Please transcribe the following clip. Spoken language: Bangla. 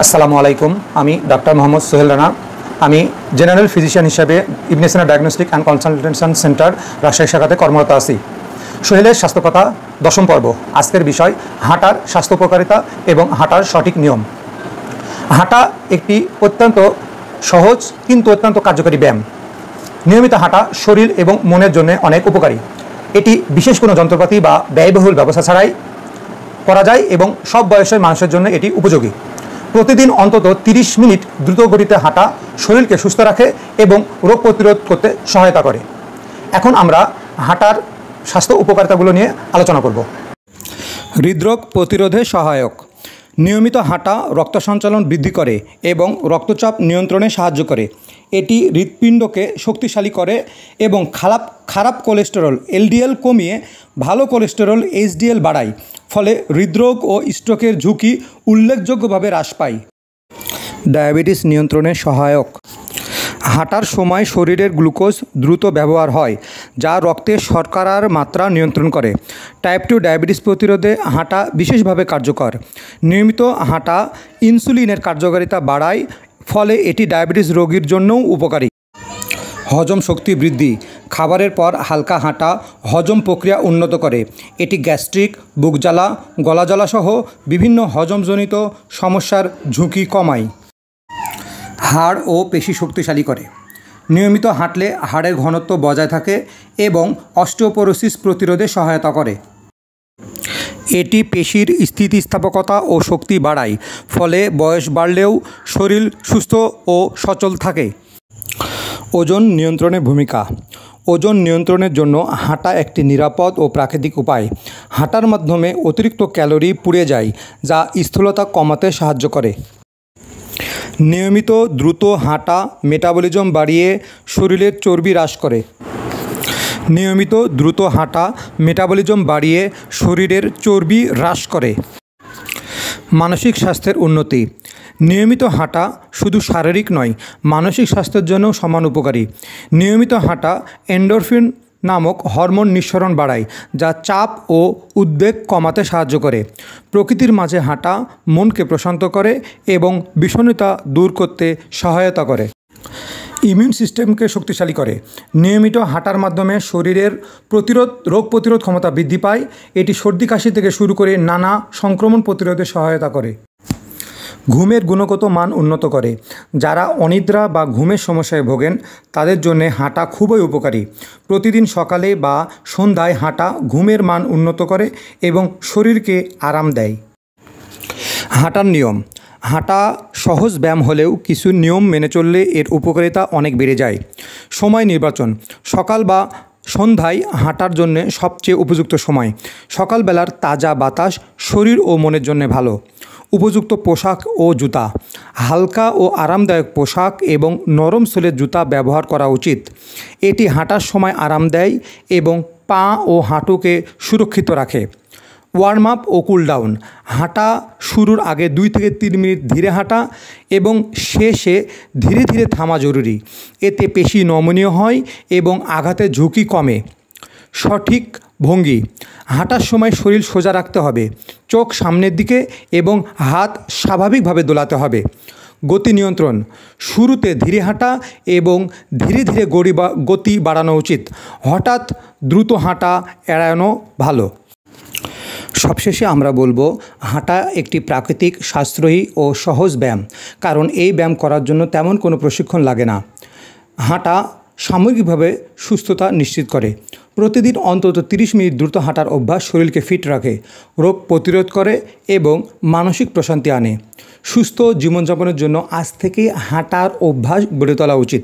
আসসালামু আলাইকুম। আমি ডাক্তার মোহাম্মদ সোহেল রানা। আমি জেনারেল ফিজিশিয়ান হিসেবে Ibne Sina diagnostic and consultation centre Rajshahi শাখাতে কর্মরত আছি। সোহেলের স্বাস্থ্যকথা দশম পর্ব। আজকের বিষয় হাঁটার স্বাস্থ্য উপকারিতা এবং হাঁটার সঠিক নিয়ম। হাঁটা একটি অত্যন্ত সহজ কিন্তু অত্যন্ত কার্যকরী ব্যায়াম। নিয়মিত হাঁটা শরীর এবং মনের জন্য অনেক উপকারী। এটি বিশেষ কোনো যন্ত্রপাতি বা ব্যয়বহুল ব্যবস্থা ছাড়াই করা যায় এবং সব বয়সের মানুষের জন্য এটি উপযোগী। প্রতিদিন অন্তত 30 মিনিট দ্রুত গতিতে হাঁটা শরীরকে সুস্থ রাখে এবং রোগ প্রতিরোধ করতে সহায়তা করে। এখন আমরা হাঁটার স্বাস্থ্য উপকারিতাগুলো নিয়ে আলোচনা করব। হৃদরোগ প্রতিরোধে সহায়ক। নিয়মিত হাঁটা রক্ত সঞ্চালন বৃদ্ধি করে এবং রক্তচাপ নিয়ন্ত্রণে সাহায্য করে। এটি হৃৎপিণ্ডকে শক্তিশালী করে এবং খারাপ কোলেস্টেরল এলডিএল কমিয়ে ভালো কোলেস্টেরল এইচডিএল বাড়ায়। ফলে হৃদরোগ ও স্ট্রোকের ঝুঁকি উল্লেখযোগ্যভাবে হ্রাস পায়। ডায়াবেটিস নিয়ন্ত্রণে সহায়ক। হাঁটার সময় শরীরের গ্লুকোজ দ্রুত ব্যবহার হয়, যা রক্তে শর্করার মাত্রা নিয়ন্ত্রণ করে। টাইপ 2 ডায়াবেটিস প্রতিরোধে হাঁটা বিশেষভাবে কার্যকর। নিয়মিত হাঁটা ইনসুলিনের কার্যকারিতা বাড়ায়, ফলে এটি ডায়াবেটিস রোগীর জন্যও উপকারী। হজম শক্তি বৃদ্ধি। খাবারের পর হালকা হাঁটা হজম প্রক্রিয়া উন্নত করে। এটি গ্যাস্ট্রিক, বুক জ্বালা, গলা জ্বালা সহ বিভিন্ন হজমজনিত সমস্যার ঝুঁকি কমায়। হাড় ও পেশি শক্তিশালী করে। নিয়মিত হাঁটলে হাড়ের ঘনত্ব বজায় থাকে এবং অস্টিওপোরোসিস প্রতিরোধে সহায়তা করে। এটি পেশির স্থিতিস্থাপকতা ও শক্তি বাড়ায়, ফলে বয়স বাড়লেও শরীর সুস্থ ও সচল থাকে। ওজন নিয়ন্ত্রণে ভূমিকা। ওজন নিয়ন্ত্রণের জন্য হাঁটা একটি নিরাপদ ও প্রাকৃতিক উপায়। হাঁটার মাধ্যমে অতিরিক্ত ক্যালোরি পুড়ে যায়, যা স্থূলতা কমাতে সাহায্য করে। নিয়মিত দ্রুত হাঁটা মেটাবলিজম বাড়িয়ে শরীরের চর্বি হ্রাস করে। নিয়মিত দ্রুত হাঁটা মেটাবলিজম বাড়িয়ে শরীরের চর্বি হ্রাস করে। মানসিক স্বাস্থ্যের উন্নতি। নিয়মিত হাঁটা শুধু শারীরিক নয়, মানসিক স্বাস্থ্যের জন্যও সমান উপকারী। নিয়মিত হাঁটা এন্ডোরফিন নামক হরমোন নিঃসরণ বাড়ায়, যা চাপ ও উদ্বেগ কমাতে সাহায্য করে। প্রকৃতির মাঝে হাঁটা মনকে প্রশান্ত করে এবং বিষণ্ণতা দূর করতে সহায়তা করে। ইমিউন সিস্টেমকে শক্তিশালী করে। নিয়মিত হাঁটার মাধ্যমে শরীরের রোগ প্রতিরোধ ক্ষমতা বৃদ্ধি পায়। এটি সর্দি কাশি থেকে শুরু করে নানা সংক্রমণ প্রতিরোধে সহায়তা করে। ঘুমের গুণগত মান উন্নত করে। যারা অনিদ্রা বা ঘুমের সমস্যায় ভোগেন তাদের জন্য হাঁটা খুবই উপকারী। প্রতিদিন সকালে বা সন্ধ্যায় হাঁটা ঘুমের মান উন্নত করে এবং শরীরকে আরাম দেয়। হাঁটার নিয়ম। হাঁটা সহজ ব্যায়াম হলেও কিছু নিয়ম মেনে চললে এর উপকারিতা অনেক বেড়ে যায়। সময় নির্বাচন। সকাল বা সন্ধ্যায় হাঁটার জন্য সবচেয়ে উপযুক্ত সময়। সকালবেলার তাজা বাতাস শরীর ও মনের জন্য ভালো। উপযুক্ত পোশাক ও জুতা। হালকা ও আরামদায়ক পোশাক এবং নরম সোলের জুতা ব্যবহার করা উচিত। এটি হাঁটার সময় আরাম দেয় এবং পা ও হাঁটুকে সুরক্ষিত রাখে। ওয়ার্ম আপ ও কুল ডাউন। হাঁটা শুরুর আগে 2 থেকে 3 মিনিট ধীরে হাঁটা এবং শেষে ধীরে ধীরে থামা জরুরি। এতে পেশি নমনীয় হয় এবং আঘাতের ঝুঁকি কমে। সঠিক ভঙ্গি। হাঁটার সময় শরীর সোজা রাখতে হবে, চোখ সামনের দিকে এবং হাত স্বাভাবিকভাবে দোলাতে হবে। গতি নিয়ন্ত্রণ। শুরুতে ধীরে হাঁটা এবং ধীরে ধীরে গতি বাড়ানো উচিত। হঠাৎ দ্রুত হাঁটা এড়ানো ভালো। সবশেষে আমরা বলবো, হাঁটা একটি প্রাকৃতিক, সাশ্রয়ী ও সহজ ব্যায়াম, কারণ এই ব্যায়াম করার জন্য তেমন কোনো প্রশিক্ষণ লাগে না। হাঁটা সামগ্রিকভাবে সুস্থতা নিশ্চিত করে। প্রতিদিন অন্তত 30 মিনিট দ্রুত হাঁটার অভ্যাস শরীরকে ফিট রাখে, রোগ প্রতিরোধ করে এবং মানসিক প্রশান্তি আনে। সুস্থ জীবনযাপনের জন্য আজ থেকেই হাঁটার অভ্যাস গড়ে তোলা উচিত।